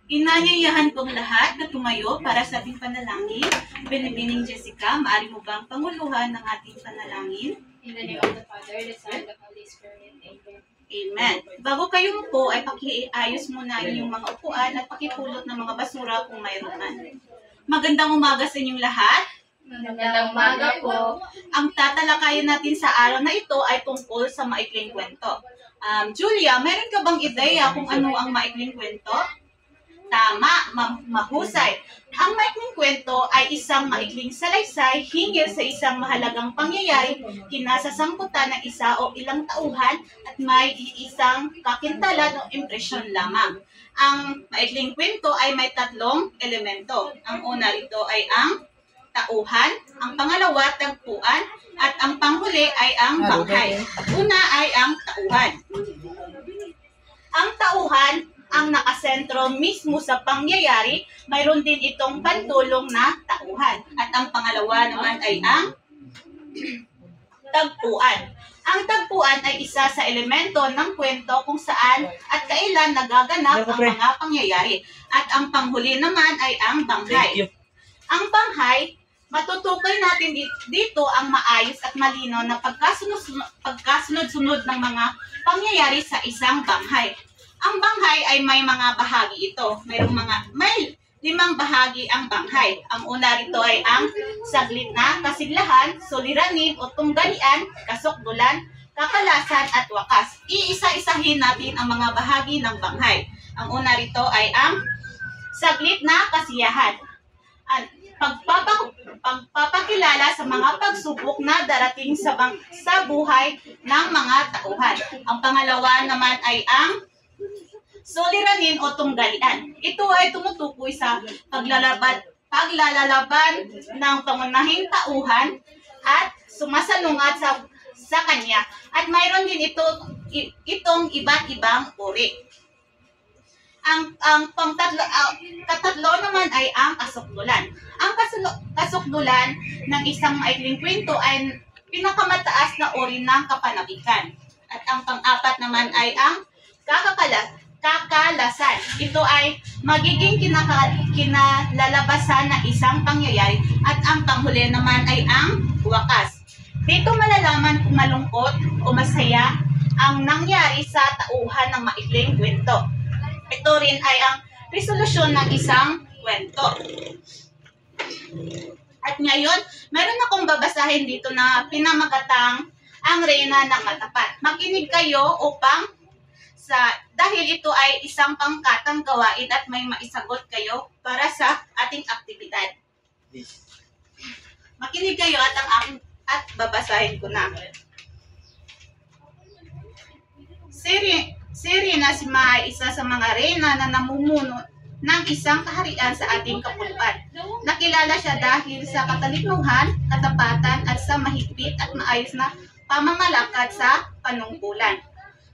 Inanyayahan kong lahat na tumayo para sa ating panalangin. Binibining Jessica, maaari mo bang panguluhan ng ating panalangin? In the name of the Father, the Son, and the Holy Spirit. Amen. Amen. Bago kayo po ay pakiayos muna inyong mga upuan at pakipulot ng mga basura kung mayroon man. Magandang umaga sa inyong lahat. Magandang umaga po. Ang tatalakayin natin sa araw na ito ay tungkol sa maikling kwento. Julia, meron ka bang ideya kung ano ang maikling kwento? Tama, mahusay. Ang maikling kwento ay isang maikling salaysay hinggil sa isang mahalagang pangyayari kinasasangkutan ng isa o ilang tauhan at may isang kakintalan o impresyon lamang. Ang maikling kwento ay may tatlong elemento. Ang una rito ay ang tauhan, ang pangalawa tagpuan, at ang panghuli ay ang banghay. Una ay ang tauhan. Ang tauhan ang nakasentro mismo sa pangyayari, mayroon din itong pantulong na tauhan. At ang pangalawa naman ay ang tagpuan. Ang tagpuan ay isa sa elemento ng kwento kung saan at kailan nagaganap ang mga pangyayari. At ang panghuli naman ay ang banghay. Ang banghay, matutukoy natin dito ang maayos at malinaw na pagkasunod-sunod ng mga pangyayari sa isang banghay. Ang banghay ay may mga bahagi ito. May 5 bahagi ang banghay. Ang una rito ay ang saglit na kasiglahan, suliranin o tunggalian, kasukdulan, kakalasan at wakas. Iisa-isahin natin ang mga bahagi ng banghay. Ang una rito ay ang saglit na kasiyahan. Pagpapakilala sa mga pagsubok na darating sa buhay ng mga tauhan. Ang pangalawa naman ay ang suliranin o tunggalian. Ito ay tumutukoy sa paglalaban ng pangunahing tauhan at sumasalungat sa kanya. At mayroon din itong iba't ibang uri. Ang katatlo naman ay ang kasukdulan. Ang kasukdulan ng isang maikling kwento ay pinakamataas na uri ng kapanabikan. At ang pang-apat naman ay ang kakalasan. Ito ay magiging kinalalabasan ng isang pangyayari at ang panghuli naman ay ang wakas. Dito malalaman kung malungkot o masaya ang nangyari sa tauhan ng maikling kwento. Ito rin ay ang resolusyon ng isang kwento. At ngayon, meron akong babasahin dito na pinamagatang ang Reyna ng Matapat. Makinig kayo upang dahil ito ay isang pangkatang gawain at may maisagot kayo para sa ating aktibidad. Makinig kayo at babasahin ko na. Si Reyna Sima ay isa sa mga reyna na namumuno ng isang kaharian sa ating kapuluan. Nakilala siya dahil sa katalinuhan, katapatan at sa mahigpit at maayos na pamamalakad sa panungkulan.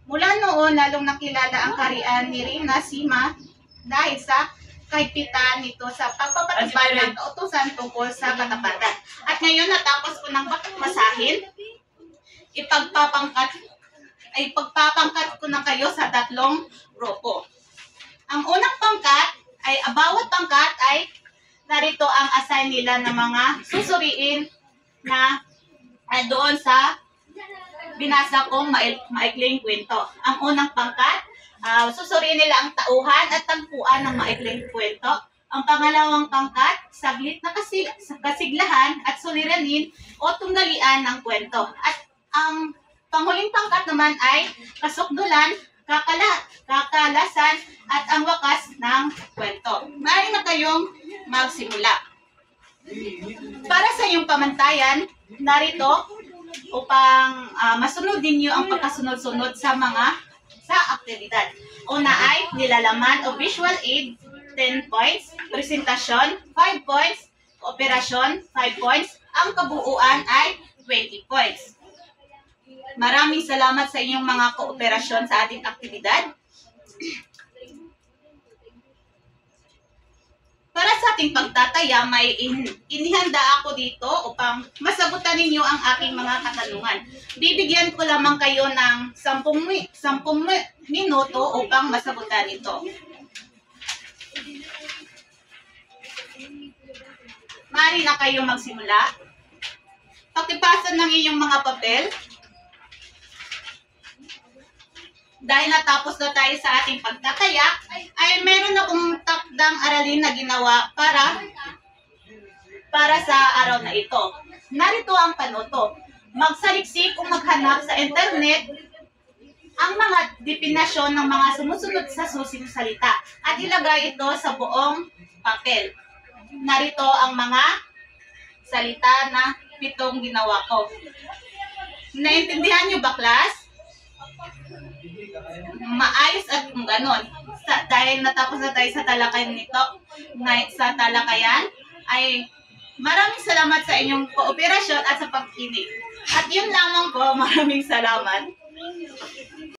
Mula noon, lalong nakilala ang kaharian ni Reyna Sima dahil sa kahigpitan nito sa pagpapatupad ng kautusan tungkol sa katapatan. At ngayon, natapos ko ng basahin, ipagpapangkat ko na kayo sa 3 grupo. Ang unang pangkat ay, bawat pangkat ay narito ang assign nila ng mga susuriin na doon sa binasa kong maikling kwento. Ang unang pangkat, susuriin nila ang tauhan at tagpuan ng maikling kwento. Ang pangalawang pangkat, saglit na kasiglahan at suliranin o tunggalian ng kwento. At ang panghuling pangkat naman ay kasukdulan, kakalasan at ang wakas ng kwento. Maaari na kayong magsimula. Para sa iyong pamantayan, narito upang masunod ninyo ang pagkasunod-sunod sa aktibidad. Una ay nilalaman o visual aid, 10 points, presentasyon, 5 points, operasyon, 5 points, ang kabuuan ay 20 points. Maraming salamat sa inyong mga kooperasyon sa ating aktibidad. Para sa ating pagtataya, may inihanda ako dito upang masagutan ninyo ang aking mga katanungan. Bibigyan ko lamang kayo ng 10 minuto upang masagutan ito. maaari na kayo magsimula. Pakipasa ng iyong mga papel. Dahil natapos na tayo sa ating pagtataya, ay meron akong takdang aralin na ginawa para sa araw na ito. Narito ang panuto. Magsaliksik o maghanap sa internet ang mga definasyon ng mga sumusunod sa susing salita at ilagay ito sa buong papel. Narito ang mga salita na 7 ginawa ko. Naintindihan niyo ba, class? Maayos at kung ganon. Dahil natapos na tayo sa talakayan nito, sa talakayan, ay maraming salamat sa inyong kooperasyon at sa pagkinig. At yun lamang po, maraming salamat.